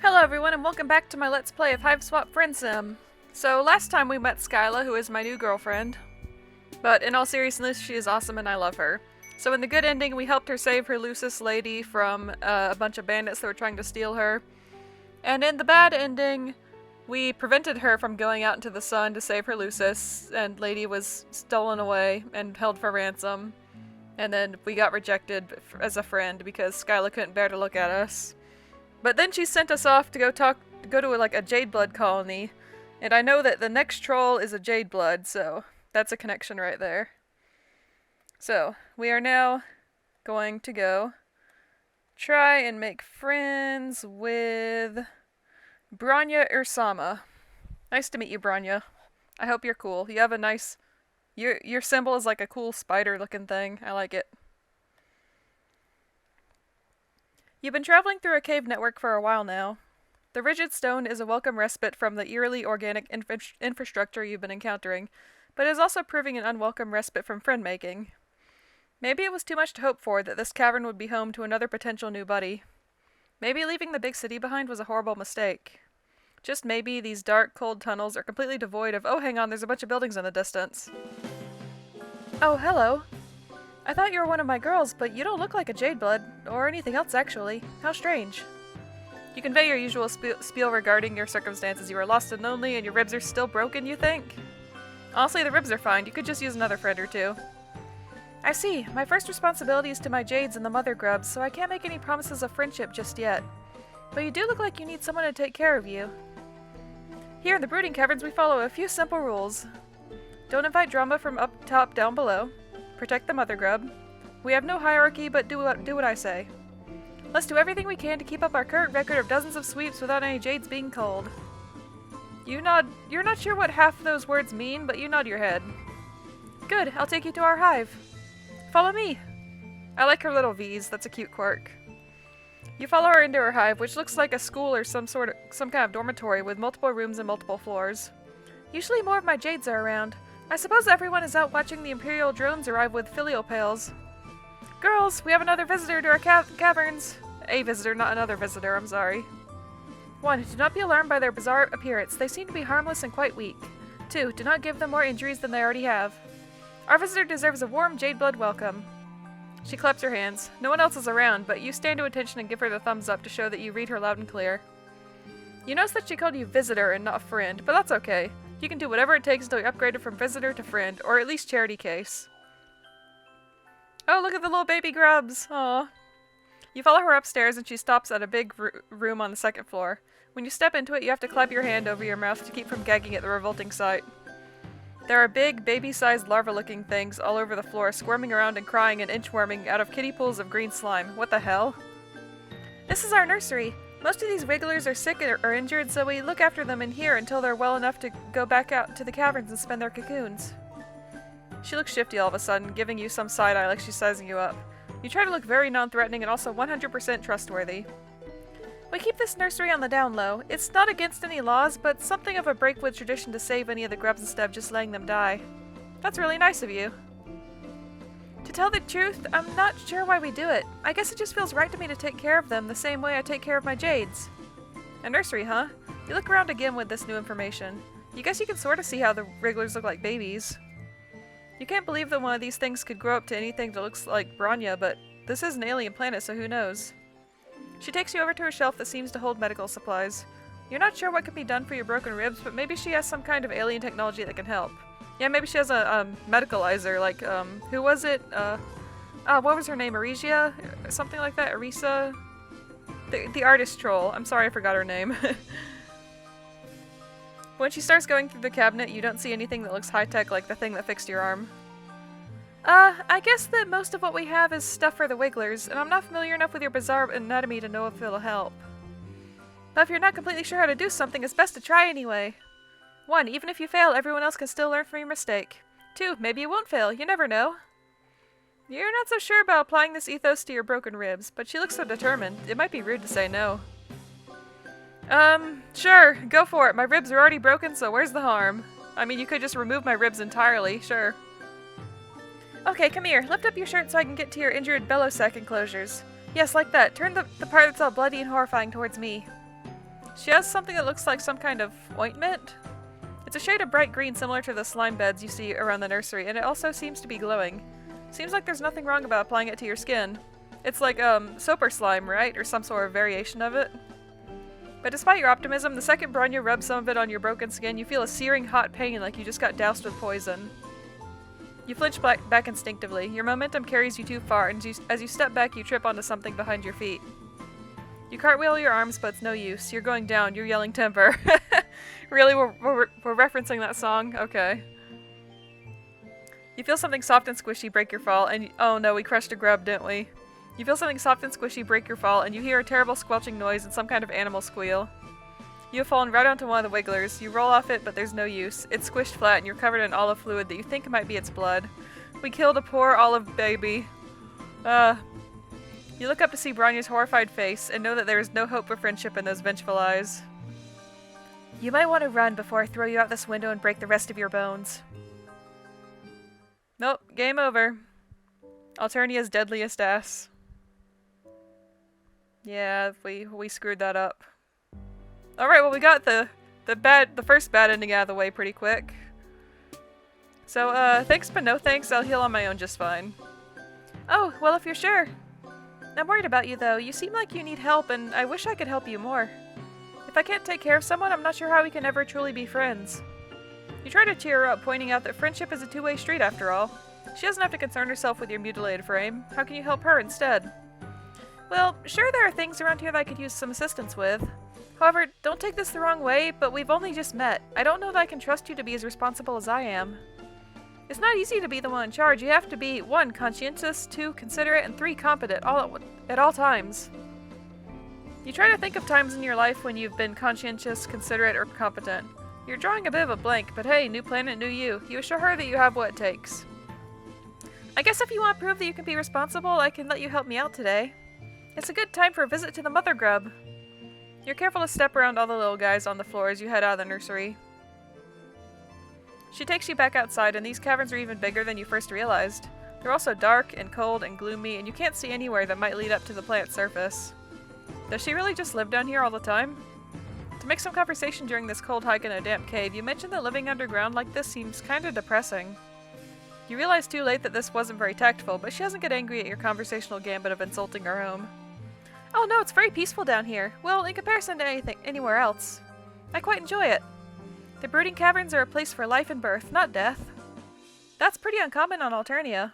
Hello everyone and welcome back to my Let's Play of Hiveswap Friendsim. So last time we met Skyla, who is my new girlfriend. But in all seriousness, she is awesome and I love her. So in the good ending, we helped her save her Lucis lady from a bunch of bandits that were trying to steal her. And in the bad ending, we prevented her from going out into the sun to save her Lucis, and lady was stolen away and held for ransom. And then we got rejected as a friend because Skyla couldn't bear to look at us. But then she sent us off to go to like a Jade Blood colony, and I know that the next troll is a Jade Blood, so that's a connection right there. So, we are now going to go try and make friends with Bronya Ursama. Nice to meet you, Bronya. I hope you're cool. You have a nice... Your symbol is like a cool spider-looking thing. I like it. You've been traveling through a cave network for a while now. The rigid stone is a welcome respite from the eerily organic infrastructure you've been encountering, but it is also proving an unwelcome respite from friend-making. Maybe it was too much to hope for that this cavern would be home to another potential new buddy. Maybe leaving the big city behind was a horrible mistake. Just maybe these dark, cold tunnels are completely devoid of, oh hang on, there's a bunch of buildings in the distance. Oh, hello. I thought you were one of my girls, but you don't look like a Jade Blood, or anything else actually. How strange. You convey your usual spiel regarding your circumstances. You are lost and lonely, and your ribs are still broken, you think? Honestly, the ribs are fine. You could just use another friend or two. I see. My first responsibility is to my Jades and the Mother Grubs, so I can't make any promises of friendship just yet. But you do look like you need someone to take care of you. Here in the Brooding Caverns, we follow a few simple rules. Don't invite drama from up top down below. Protect the Mother Grub. We have no hierarchy, but do what I say. Let's do everything we can to keep up our current record of dozens of sweeps without any Jades being culled. You nod. You're not sure what half those words mean, but you nod your head. Good, I'll take you to our hive. Follow me. I like her little V's, that's a cute quirk. You follow her into her hive, which looks like a school or some kind of dormitory with multiple rooms and multiple floors. Usually more of my Jades are around. I suppose everyone is out watching the Imperial drones arrive with filial pails. Girls, we have another visitor to our caverns. A visitor, not another visitor, I'm sorry. 1. Do not be alarmed by their bizarre appearance. They seem to be harmless and quite weak. 2. Do not give them more injuries than they already have. Our visitor deserves a warm Jade Blood welcome. She claps her hands. No one else is around, but you stand to attention and give her the thumbs up to show that you read her loud and clear. You notice that she called you visitor and not friend, but that's okay. You can do whatever it takes until you're upgraded from visitor to friend, or at least charity case. Oh, look at the little baby grubs! Aww. You follow her upstairs and she stops at a big room on the second floor. When you step into it, you have to clap your hand over your mouth to keep from gagging at the revolting sight. There are big, baby-sized larva-looking things all over the floor, squirming around and crying and inchworming out of kiddie pools of green slime. What the hell? This is our nursery. Most of these wigglers are sick or injured, so we look after them in here until they're well enough to go back out to the caverns and spend their cocoons. She looks shifty all of a sudden, giving you some side-eye like she's sizing you up. You try to look very non-threatening and also 100% trustworthy. We keep this nursery on the down low. It's not against any laws, but something of a breakwood tradition to save any of the grubs instead of just letting them die. That's really nice of you. To tell the truth, I'm not sure why we do it. I guess it just feels right to me to take care of them the same way I take care of my Jades. A nursery, huh? You look around again with this new information. You guess you can sort of see how the wrigglers look like babies. You can't believe that one of these things could grow up to anything that looks like Bronya, but this is an alien planet, so who knows? She takes you over to a shelf that seems to hold medical supplies. You're not sure what can be done for your broken ribs, but maybe she has some kind of alien technology that can help. Yeah, maybe she has a medicalizer, like, who was it? What was her name? Arisia? Something like that? Arisa? The artist troll. I'm sorry I forgot her name. When she starts going through the cabinet, you don't see anything that looks high-tech like the thing that fixed your arm. I guess that most of what we have is stuff for the wigglers, and I'm not familiar enough with your bizarre anatomy to know if it'll help. But if you're not completely sure how to do something, it's best to try anyway. 1. Even if you fail, everyone else can still learn from your mistake. 2. Maybe you won't fail, you never know. You're not so sure about applying this ethos to your broken ribs, but she looks so determined, it might be rude to say no. Sure, go for it. My ribs are already broken, so where's the harm? I mean, you could just remove my ribs entirely, sure. Okay, come here. Lift up your shirt so I can get to your injured bellow sac enclosures. Yes, like that. Turn the part that's all bloody and horrifying towards me. She has something that looks like some kind of ointment. It's a shade of bright green similar to the slime beds you see around the nursery, and it also seems to be glowing. Seems like there's nothing wrong about applying it to your skin. It's like, soap slime, right? Or some sort of variation of it. But despite your optimism, the second Bronya rubs some of it on your broken skin, you feel a searing hot pain like you just got doused with poison. You flinch back instinctively. Your momentum carries you too far, and as you step back, you trip onto something behind your feet. You cartwheel your arms, but it's no use. You're going down. You're yelling timber. Really? We're referencing that song? Okay. You feel something soft and squishy break your fall, and oh no, we crushed a grub, didn't we? You feel something soft and squishy break your fall, and you hear a terrible squelching noise and some kind of animal squeal. You have fallen right onto one of the wigglers. You roll off it, but there's no use. It's squished flat, and you're covered in olive fluid that you think might be its blood. We killed a poor olive baby. You look up to see Bronya's horrified face, and know that there is no hope for friendship in those vengeful eyes. You might want to run before I throw you out this window and break the rest of your bones. Nope, game over. Alternia's deadliest ass. Yeah, we screwed that up. Alright, well we got the first bad ending out of the way pretty quick. So, thanks but no thanks, I'll heal on my own just fine. Oh, well if you're sure. I'm worried about you though, you seem like you need help and I wish I could help you more. If I can't take care of someone, I'm not sure how we can ever truly be friends. You try to cheer her up, pointing out that friendship is a two-way street after all. She doesn't have to concern herself with your mutilated frame. How can you help her instead? Well, sure there are things around here that I could use some assistance with. However, don't take this the wrong way, but we've only just met. I don't know that I can trust you to be as responsible as I am. It's not easy to be the one in charge. You have to be 1. Conscientious, 2. Considerate, and 3. Competent, at all times. You try to think of times in your life when you've been conscientious, considerate, or competent. You're drawing a bit of a blank, but hey, new planet, new you. You assure her that you have what it takes. I guess if you want to prove that you can be responsible, I can let you help me out today. It's a good time for a visit to the mother grub. You're careful to step around all the little guys on the floor as you head out of the nursery. She takes you back outside, and these caverns are even bigger than you first realized. They're also dark and cold and gloomy, and you can't see anywhere that might lead up to the planet's surface. Does she really just live down here all the time? To make some conversation during this cold hike in a damp cave, you mentioned that living underground like this seems kinda depressing. You realize too late that this wasn't very tactful, but she doesn't get angry at your conversational gambit of insulting her home. Oh no, it's very peaceful down here. Well, in comparison to anywhere else. I quite enjoy it. The brooding caverns are a place for life and birth, not death. That's pretty uncommon on Alternia.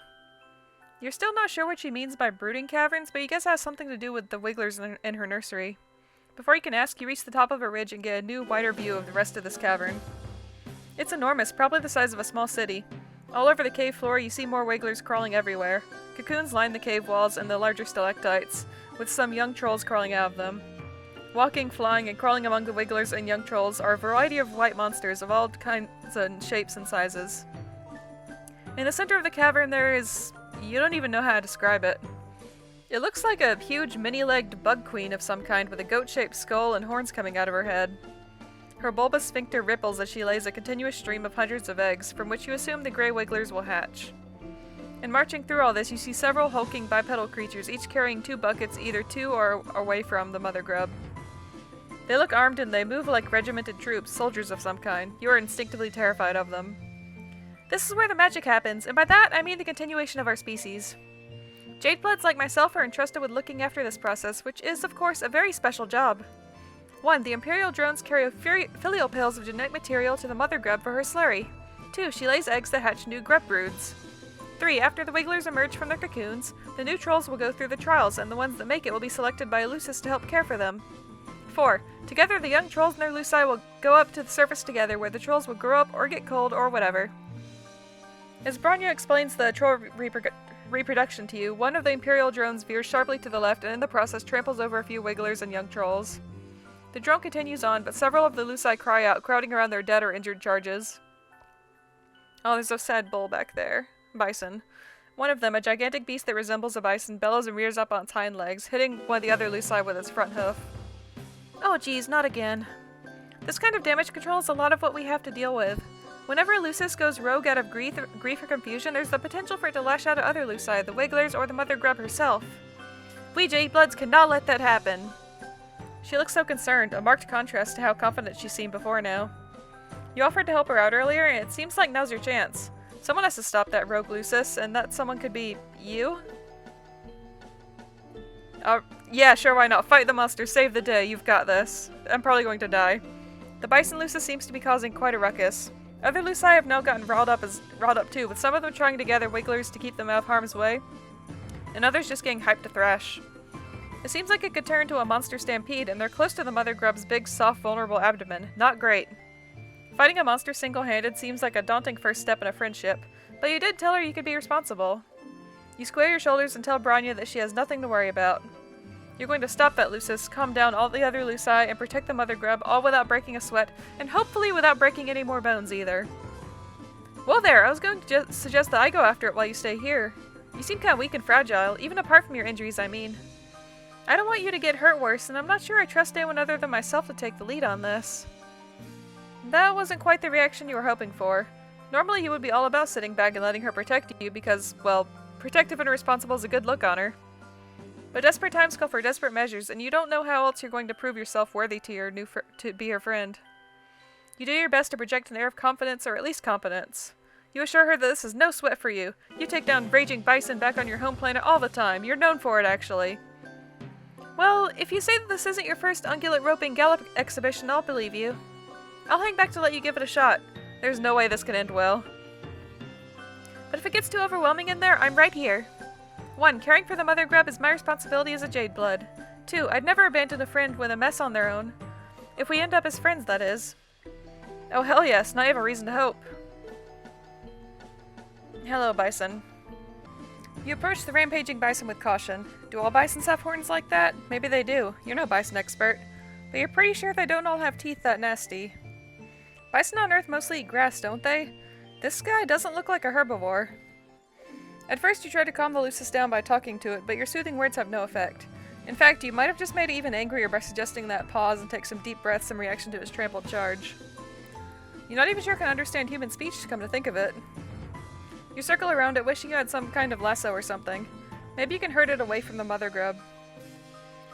You're still not sure what she means by brooding caverns, but you guess it has something to do with the wigglers in her nursery. Before you can ask, you reach the top of a ridge and get a new, wider view of the rest of this cavern. It's enormous, probably the size of a small city. All over the cave floor, you see more wigglers crawling everywhere. Cocoons line the cave walls and the larger stalactites, with some young trolls crawling out of them. Walking, flying, and crawling among the wigglers and young trolls are a variety of white monsters of all kinds and shapes and sizes. In the center of the cavern there is... you don't even know how to describe it. It looks like a huge mini-legged bug queen of some kind with a goat-shaped skull and horns coming out of her head. Her bulbous sphincter ripples as she lays a continuous stream of hundreds of eggs, from which you assume the gray wigglers will hatch. And marching through all this, you see several hulking bipedal creatures, each carrying 2 buckets either to or away from the mother grub. They look armed and they move like regimented troops, soldiers of some kind. You are instinctively terrified of them. This is where the magic happens, and by that I mean the continuation of our species. Jadebloods like myself are entrusted with looking after this process, which is, of course, a very special job. 1. The Imperial drones carry filial pills of genetic material to the mother grub for her slurry. 2. She lays eggs that hatch new grub broods. 3. After the wigglers emerge from their cocoons, the new trolls will go through the trials, and the ones that make it will be selected by Lucis to help care for them. 4. Together, the young trolls and their Luci will go up to the surface together, where the trolls will grow up or get cold or whatever. As Bronya explains the troll reproduction to you, one of the Imperial drones veers sharply to the left and in the process tramples over a few wigglers and young trolls. The drone continues on, but several of the Luci cry out, crowding around their dead or injured charges. Oh, there's a sad bull back there. Bison. One of them, a gigantic beast that resembles a bison, bellows and rears up on its hind legs, hitting one of the other Luci with its front hoof. Oh geez, not again. This kind of damage control is a lot of what we have to deal with. Whenever Lucis goes rogue out of grief or confusion, there's the potential for it to lash out at other Luci, the wigglers, or the mother grub herself. We Jadebloods cannot let that happen. She looks so concerned, a marked contrast to how confident she seemed before now. You offered to help her out earlier, and it seems like now's your chance. Someone has to stop that rogue Lucis, and that someone could be you? Yeah, sure, why not? Fight the monster, save the day, you've got this. I'm probably going to die. The Bison Lucis seems to be causing quite a ruckus. Other Luci have now gotten riled up too, with some of them trying to gather wigglers to keep them out of harm's way, and others just getting hyped to thrash. It seems like it could turn into a monster stampede, and they're close to the mother grub's big, soft, vulnerable abdomen. Not great. Fighting a monster single-handed seems like a daunting first step in a friendship, but you did tell her you could be responsible. You square your shoulders and tell Bronya that she has nothing to worry about. You're going to stop that Lucis, calm down all the other Luci, and protect the mother grub, all without breaking a sweat, and hopefully without breaking any more bones either. Well there, I was going to suggest that I go after it while you stay here. You seem kinda weak and fragile, even apart from your injuries, I mean. I don't want you to get hurt worse, and I'm not sure I trust anyone other than myself to take the lead on this. That wasn't quite the reaction you were hoping for. Normally you would be all about sitting back and letting her protect you because, well, protective and responsible is a good look on her. But desperate times call for desperate measures, and you don't know how else you're going to prove yourself worthy to to be her friend. You do your best to project an air of confidence, or at least competence. You assure her that this is no sweat for you. You take down raging bison back on your home planet all the time. You're known for it, actually. Well, if you say that this isn't your first ungulate roping gallop exhibition, I'll believe you. I'll hang back to let you give it a shot. There's no way this can end well. But if it gets too overwhelming in there, I'm right here. 1. Caring for the mother grub is my responsibility as a Jade Blood. 2. I'd never abandon a friend with a mess on their own. If we end up as friends, that is. Oh hell yes, now I have a reason to hope. Hello, Bison. You approach the rampaging bison with caution. Do all bisons have horns like that? Maybe they do. You're no bison expert. But you're pretty sure they don't all have teeth that nasty. Bison on Earth mostly eat grass, don't they? This guy doesn't look like a herbivore. At first you try to calm the Lucis down by talking to it, but your soothing words have no effect. In fact, you might have just made it even angrier by suggesting that pause and take some deep breaths in reaction to his trampled charge. You're not even sure it can understand human speech, to come to think of it. You circle around it, wishing you had some kind of lasso or something. Maybe you can herd it away from the mother grub.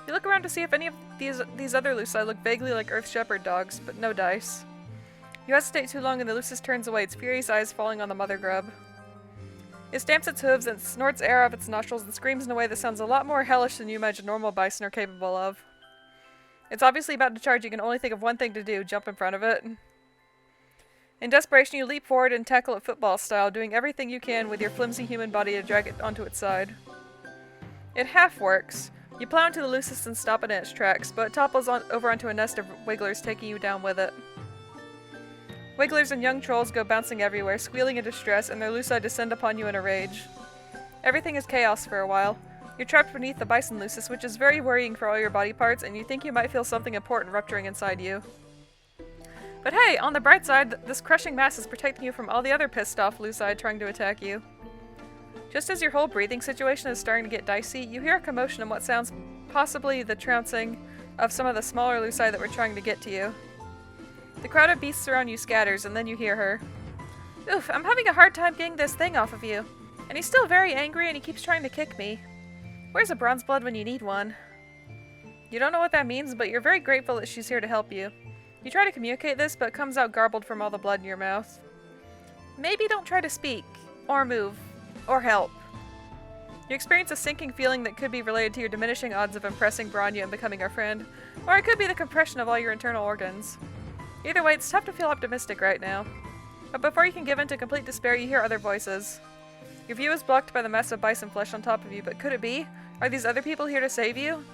You look around to see if any of these other Luci look vaguely like Earth Shepherd dogs, but no dice. You hesitate too long and the Lucis turns away, its furious eyes falling on the mother grub. It stamps its hooves and snorts air out of its nostrils and screams in a way that sounds a lot more hellish than you imagine normal bison are capable of. It's obviously about to charge. You can only think of one thing to do, jump in front of it. In desperation, you leap forward and tackle it football style, doing everything you can with your flimsy human body to drag it onto its side. It half works. You plow into the Lucis and stop it in its tracks, but it topples over onto a nest of wigglers, taking you down with it. Wigglers and young trolls go bouncing everywhere, squealing in distress, and their Luci descend upon you in a rage. Everything is chaos for a while. You're trapped beneath the bison Lucis, which is very worrying for all your body parts, and you think you might feel something important rupturing inside you. But hey, on the bright side, this crushing mass is protecting you from all the other pissed-off Luci trying to attack you. Just as your whole breathing situation is starting to get dicey, you hear a commotion and what sounds possibly the trouncing of some of the smaller Luci that were trying to get to you. The crowd of beasts around you scatters, and then you hear her. Oof, I'm having a hard time getting this thing off of you. And he's still very angry and he keeps trying to kick me. Where's a bronze blood when you need one? You don't know what that means, but you're very grateful that she's here to help you. You try to communicate this, but it comes out garbled from all the blood in your mouth. Maybe don't try to speak, or move, or help. You experience a sinking feeling that could be related to your diminishing odds of impressing Bronya and becoming our friend, or it could be the compression of all your internal organs. Either way, it's tough to feel optimistic right now. But before you can give in to complete despair, you hear other voices. Your view is blocked by the mess of bison flesh on top of you, but could it be? Are these other people here to save you?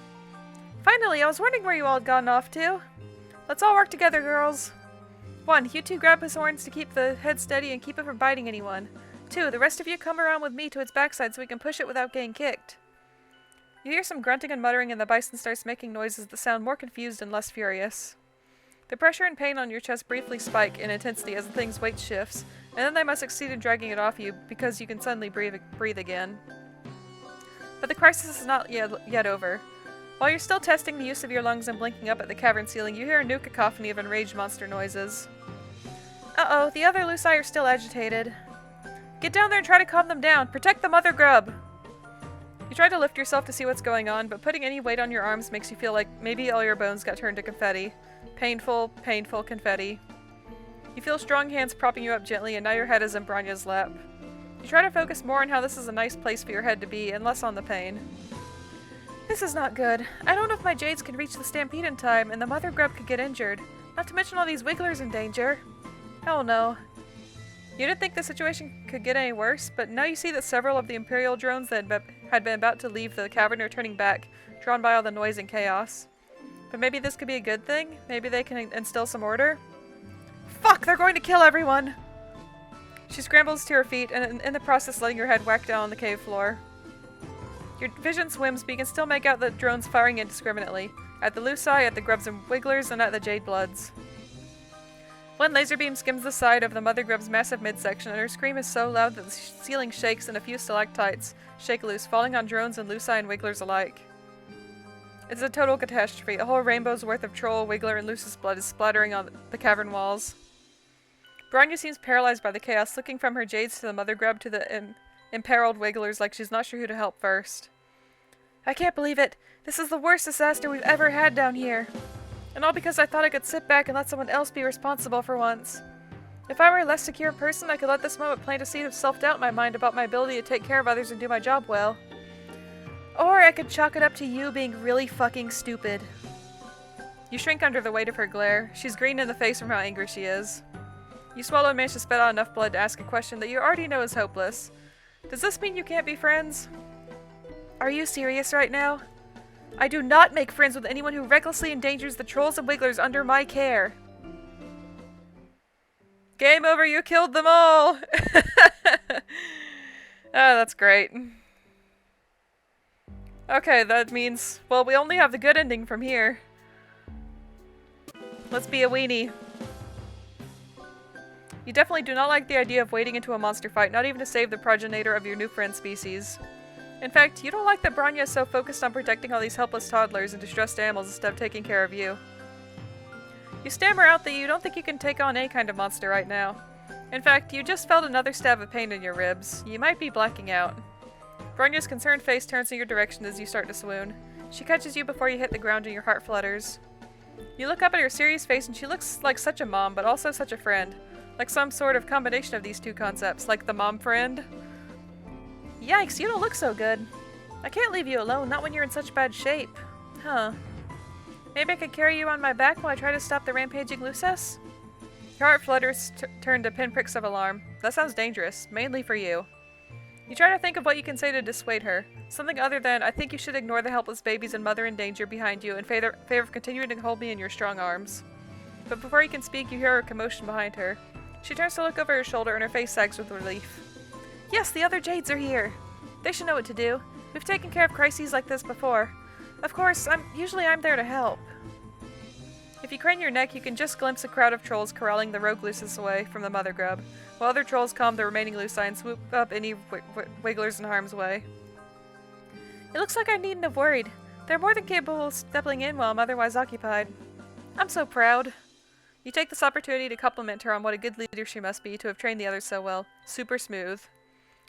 Finally, I was wondering where you all had gone off to. Let's all work together, girls. 1. You two grab his horns to keep the head steady and keep it from biting anyone. 2. The rest of you come around with me to its backside so we can push it without getting kicked. You hear some grunting and muttering and the bison starts making noises that sound more confused and less furious. The pressure and pain on your chest briefly spike in intensity as the thing's weight shifts, and then they must succeed in dragging it off you because you can suddenly breathe again. But the crisis is not yet over. While you're still testing the use of your lungs and blinking up at the cavern ceiling, you hear a new cacophony of enraged monster noises. Uh-oh, the other Luci are still agitated. Get down there and try to calm them down. Protect the mother grub! You try to lift yourself to see what's going on, but putting any weight on your arms makes you feel like maybe all your bones got turned to confetti. Painful, painful confetti. You feel strong hands propping you up gently, and now your head is in Bronya's lap. You try to focus more on how this is a nice place for your head to be, and less on the pain. This is not good. I don't know if my jades can reach the stampede in time, and the mother grub could get injured. Not to mention all these wigglers in danger. Hell no. You didn't think the situation could get any worse, but now you see that several of the Imperial drones that had been about to leave the cavern are turning back, drawn by all the noise and chaos. But maybe this could be a good thing? Maybe they can instill some order? Fuck! They're going to kill everyone! She scrambles to her feet, and in the process letting her head whack down on the cave floor. Your vision swims, but you can still make out the drones firing indiscriminately. At the Luci, at the grubs and wigglers, and at the jade bloods. One laser beam skims the side of the mother grub's massive midsection, and her scream is so loud that the ceiling shakes and a few stalactites shake loose, falling on drones and Luci and wigglers alike. It's a total catastrophe. A whole rainbow's worth of troll, wiggler, and Lucis blood is splattering on the cavern walls. Bronya seems paralyzed by the chaos, looking from her jades to the mother grub to the imperiled wigglers like she's not sure who to help first. I can't believe it. This is the worst disaster we've ever had down here. And all because I thought I could sit back and let someone else be responsible for once. If I were a less secure person, I could let this moment plant a seed of self-doubt in my mind about my ability to take care of others and do my job well. Or I could chalk it up to you being really fucking stupid. You shrink under the weight of her glare. She's green in the face from how angry she is. You swallow and manage to spit out enough blood to ask a question that you already know is hopeless. Does this mean you can't be friends? Are you serious right now? I do not make friends with anyone who recklessly endangers the trolls and wigglers under my care. Game over, you killed them all! Oh, that's great. Okay, that means, well, we only have the good ending from here. Let's be a weenie. You definitely do not like the idea of wading into a monster fight, not even to save the progenitor of your new friend species. In fact, you don't like that Bronya is so focused on protecting all these helpless toddlers and distressed animals instead of taking care of you. You stammer out that you don't think you can take on any kind of monster right now. In fact, you just felt another stab of pain in your ribs. You might be blacking out. Bronya's concerned face turns in your direction as you start to swoon. She catches you before you hit the ground and your heart flutters. You look up at her serious face and she looks like such a mom, but also such a friend. Like some sort of combination of these two concepts, like the mom friend. Yikes, you don't look so good. I can't leave you alone, not when you're in such bad shape. Huh. Maybe I could carry you on my back while I try to stop the rampaging Lucis? Your heart flutters, turned to pinpricks of alarm. That sounds dangerous, mainly for you. You try to think of what you can say to dissuade her. Something other than, I think you should ignore the helpless babies and mother in danger behind you in favor of continuing to hold me in your strong arms. But before you can speak, you hear a commotion behind her. She turns to look over her shoulder and her face sags with relief. Yes, the other Jades are here. They should know what to do. We've taken care of crises like this before. Of course, usually I'm there to help. If you crane your neck, you can just glimpse a crowd of trolls corralling the rogue Lucis away from the mother grub, while other trolls calm the remaining Luci and swoop up any wigglers in harm's way. It looks like I needn't have worried. They're more than capable of stepping in while I'm otherwise occupied. I'm so proud. You take this opportunity to compliment her on what a good leader she must be to have trained the others so well. Super smooth.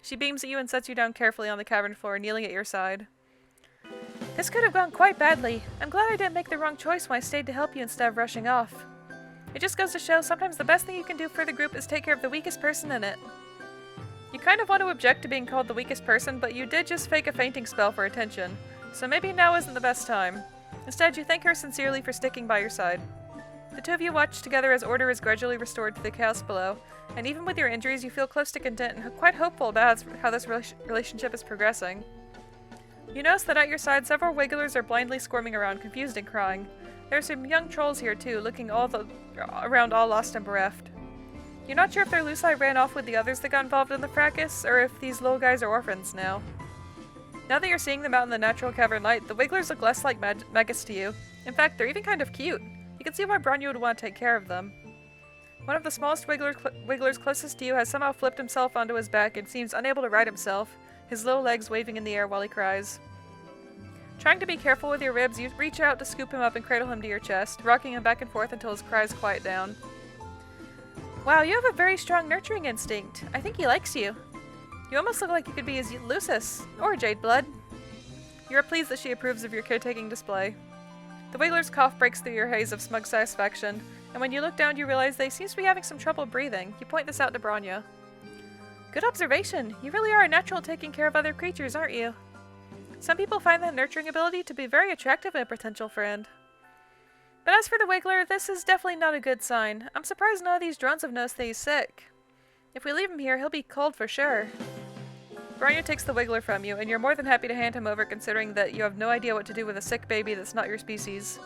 She beams at you and sets you down carefully on the cavern floor, kneeling at your side. This could have gone quite badly. I'm glad I didn't make the wrong choice when I stayed to help you instead of rushing off. It just goes to show sometimes the best thing you can do for the group is take care of the weakest person in it. You kind of want to object to being called the weakest person, but you did just fake a fainting spell for attention, so maybe now isn't the best time. Instead, you thank her sincerely for sticking by your side. The two of you watch together as order is gradually restored to the chaos below, and even with your injuries, you feel close to content and quite hopeful about how this relationship is progressing. You notice that at your side, several wigglers are blindly squirming around, confused and crying. There are some young trolls here too, looking around all lost and bereft. You're not sure if their Luci ran off with the others that got involved in the fracas, or if these little guys are orphans now. Now that you're seeing them out in the natural cavern light, the wigglers look less like maggots to you. In fact, they're even kind of cute. You can see why Bronya would want to take care of them. One of the smallest wigglers closest to you has somehow flipped himself onto his back and seems unable to right himself, his low legs waving in the air while he cries. Trying to be careful with your ribs, you reach out to scoop him up and cradle him to your chest, rocking him back and forth until his cries quiet down. Wow, you have a very strong nurturing instinct. I think he likes you. You almost look like you could be his Lucis, or Jade Blood. You are pleased that she approves of your caretaking display. The Wiggler's cough breaks through your haze of smug satisfaction, and when you look down you realize they seem to be having some trouble breathing. You point this out to Bronya. Good observation. You really are a natural at taking care of other creatures, aren't you? Some people find that nurturing ability to be very attractive in a potential friend. But as for the Wiggler, this is definitely not a good sign. I'm surprised none of these drones have noticed that he's sick. If we leave him here, he'll be cold for sure. Bronya takes the Wiggler from you, and you're more than happy to hand him over considering that you have no idea what to do with a sick baby that's not your species.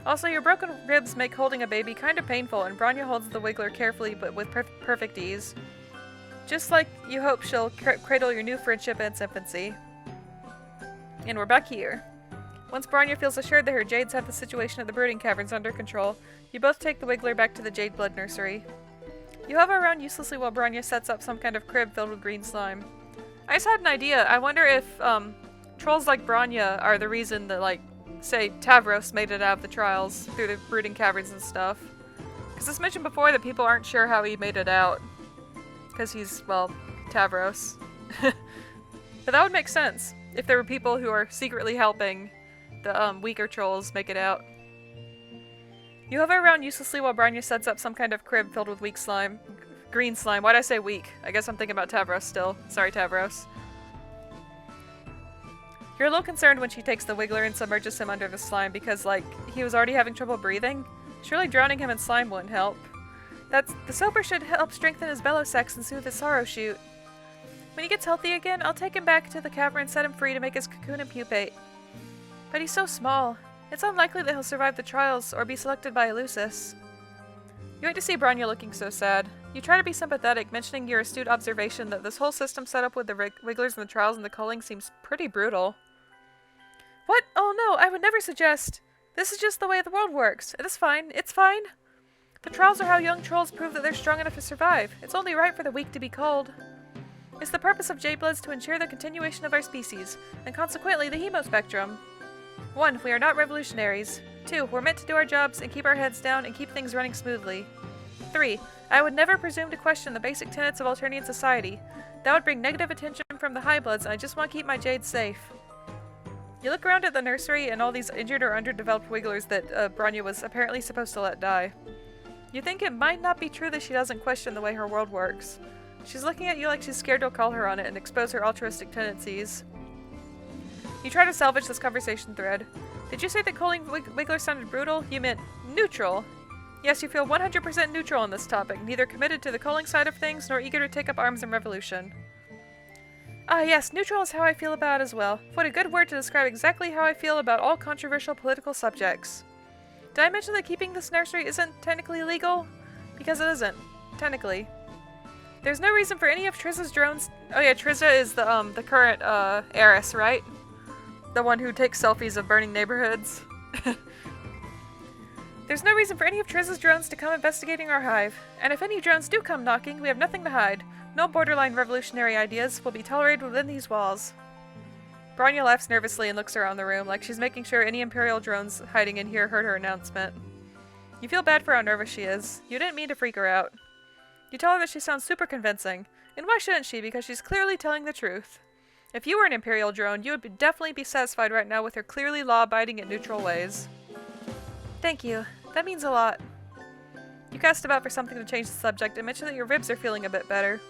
Also, your broken ribs make holding a baby kind of painful, and Bronya holds the Wiggler carefully but with perfect ease. Just like you hope she'll cradle your new friendship in its infancy. And we're back here. Once Bronya feels assured that her Jades have the situation at the brooding caverns under control, you both take the Wiggler back to the Jade Blood Nursery. You hover around uselessly while Bronya sets up some kind of crib filled with green slime. I just had an idea. I wonder if trolls like Bronya are the reason that, like, say, Tavros made it out of the trials through the brooding caverns and stuff. Because it's mentioned before that people aren't sure how he made it out. Because he's, well, Tavros. But that would make sense if there were people who are secretly helping the weaker trolls make it out. You hover around uselessly while Bronya sets up some kind of crib filled with weak slime. Green slime. Why'd I say weak? I guess I'm thinking about Tavros still. Sorry, Tavros. You're a little concerned when she takes the Wiggler and submerges him under the slime because, like, he was already having trouble breathing. Surely drowning him in slime wouldn't help. The soaper should help strengthen his bellow sacs and soothe his sorrow shoot. When he gets healthy again, I'll take him back to the cavern and set him free to make his cocoon and pupate. But he's so small. It's unlikely that he'll survive the trials or be selected by Eleusis. You wait to see Bronya looking so sad. You try to be sympathetic, mentioning your astute observation that this whole system set up with the Wigglers and the trials and the culling seems pretty brutal. What? Oh no, I would never suggest. This is just the way the world works. It is fine. It's fine. The trials are how young trolls prove that they're strong enough to survive. It's only right for the weak to be culled. It's the purpose of J-Bloods to ensure the continuation of our species, and consequently the hemospectrum. 1. We are not revolutionaries. 2. We're meant to do our jobs and keep our heads down and keep things running smoothly. 3. I would never presume to question the basic tenets of Alternian society. That would bring negative attention from the High Bloods, and I just want to keep my Jades safe. You look around at the nursery and all these injured or underdeveloped Wigglers that Bronya was apparently supposed to let die. You think it might not be true that she doesn't question the way her world works. She's looking at you like she's scared to call her on it and expose her altruistic tendencies. You try to salvage this conversation thread. Did you say that calling Wiggler sounded brutal? You meant neutral. Yes, you feel 100% neutral on this topic, neither committed to the culling side of things nor eager to take up arms in revolution. Ah yes, neutral is how I feel about it as well. What a good word to describe exactly how I feel about all controversial political subjects. Did I mention that keeping this nursery isn't technically legal? Because it isn't. Technically. There's no reason for any of Trizza's drones— oh yeah, Trizza is the current, heiress, right? The one who takes selfies of burning neighborhoods. There's no reason for any of Trizza's drones to come investigating our hive. And if any drones do come knocking, we have nothing to hide. No borderline revolutionary ideas will be tolerated within these walls. Bronya laughs nervously and looks around the room, like she's making sure any Imperial drones hiding in here heard her announcement. You feel bad for how nervous she is. You didn't mean to freak her out. You tell her that she sounds super convincing. And why shouldn't she? Because she's clearly telling the truth. If you were an Imperial drone, you would definitely be satisfied right now with her clearly law-abiding and neutral ways. Thank you. That means a lot. You cast about for something to change the subject and mention that your ribs are feeling a bit better.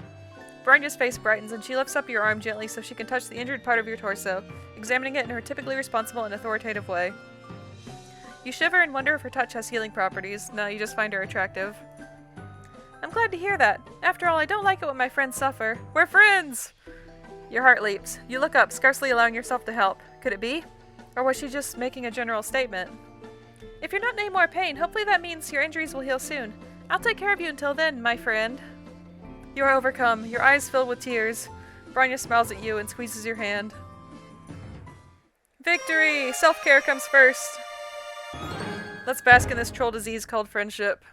Bronya's face brightens and she lifts up your arm gently so she can touch the injured part of your torso, examining it in her typically responsible and authoritative way. You shiver and wonder if her touch has healing properties. No, you just find her attractive. I'm glad to hear that. After all, I don't like it when my friends suffer. We're friends! Your heart leaps. You look up, scarcely allowing yourself to help. Could it be? Or was she just making a general statement? If you're not in any more pain, hopefully that means your injuries will heal soon. I'll take care of you until then, my friend. You are overcome, your eyes filled with tears. Bronya smiles at you and squeezes your hand. Victory! Self-care comes first. Let's bask in this troll disease called friendship.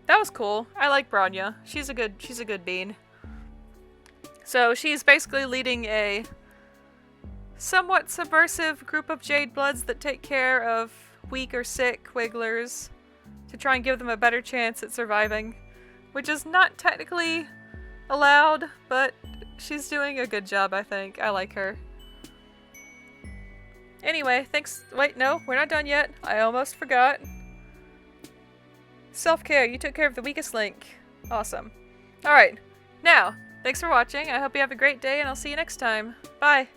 That was cool. I like Bronya. She's a good bean. So she's basically leading a somewhat subversive group of Jade Bloods that take care of weak or sick Wigglers to try and give them a better chance at surviving, which is not technically allowed, but She's doing a good job, I think. I like her. Anyway, thanks. Wait, no, we're not done yet. I almost forgot. Self-care. You took care of the weakest link. Awesome. Alright. Now, thanks for watching. I hope you have a great day, and I'll see you next time. Bye!